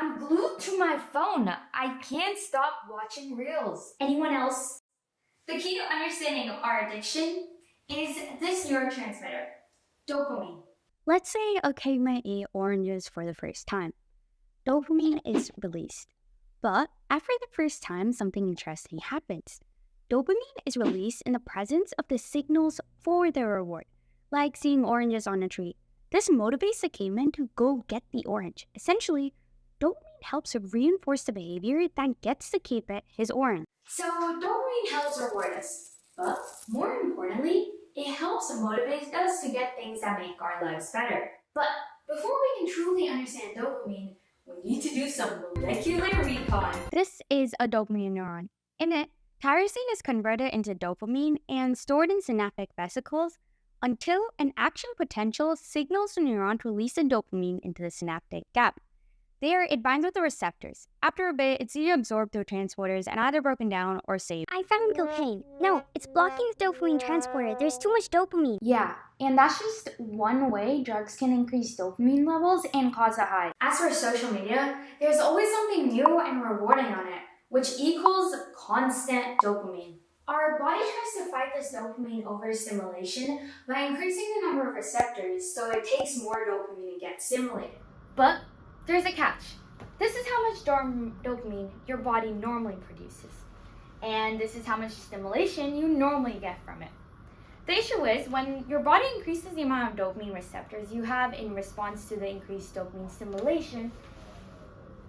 I'm glued to my phone. I can't stop watching reels. Anyone else? The key to understanding our addiction is this neurotransmitter, dopamine. Let's say a caveman ate oranges for the first time. Dopamine is released. But after the first time, something interesting happens. Dopamine is released in the presence of the signals for the reward, like seeing oranges on a tree. This motivates the caveman to go get the orange. Essentially, dopamine helps reinforce the behavior that gets the caveman his orange. So dopamine helps reward us, but more importantly, it helps motivate us to get things that make our lives better. But before we can truly understand dopamine, we need to do some molecular recon. This is a dopamine neuron. In it, tyrosine is converted into dopamine and stored in synaptic vesicles until an action potential signals the neuron to release the dopamine into the synaptic gap. There, it binds with the receptors. After a bit, it's either absorbed through transporters and either broken down or saved. I found cocaine. No, it's blocking the dopamine transporter. There's too much dopamine. Yeah, and that's just one way drugs can increase dopamine levels and cause a high. As for social media, there's always something new and rewarding on it, which equals constant dopamine. Our body tries to fight this dopamine overstimulation by increasing the number of receptors, so it takes more dopamine to get stimulated. But there's a catch. This is how much dopamine your body normally produces. And this is how much stimulation you normally get from it. The issue is when your body increases the amount of dopamine receptors you have in response to the increased dopamine stimulation,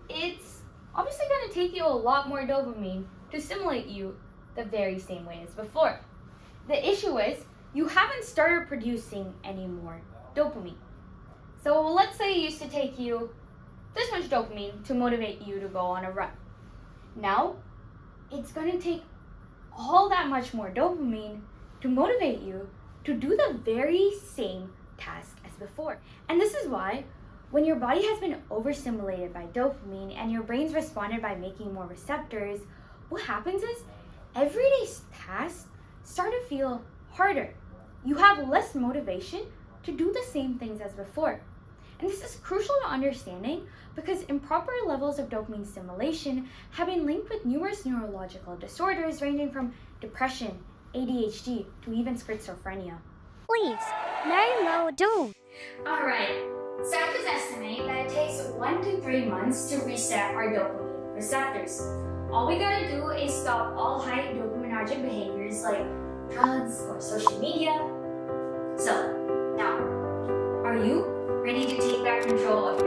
it's obviously going to take you a lot more dopamine to stimulate you the very same way as before. The issue is you haven't started producing any more dopamine. So let's say it used to take you this much dopamine to motivate you to go on a run. Now, it's going to take all that much more dopamine to motivate you to do the very same task as before. And this is why when your body has been overstimulated by dopamine and your brain's responded by making more receptors, what happens is everyday tasks start to feel harder. You have less motivation to do the same things as before. And this is crucial to understanding because improper levels of dopamine stimulation have been linked with numerous neurological disorders ranging from depression, ADHD, to even schizophrenia. Please, no, don't. Alright, scientists estimate that it takes 1 to 3 months to reset our dopamine receptors. All we gotta do is stop all high dopaminergic behaviors like drugs or social media. So, now, are you ready to take back control of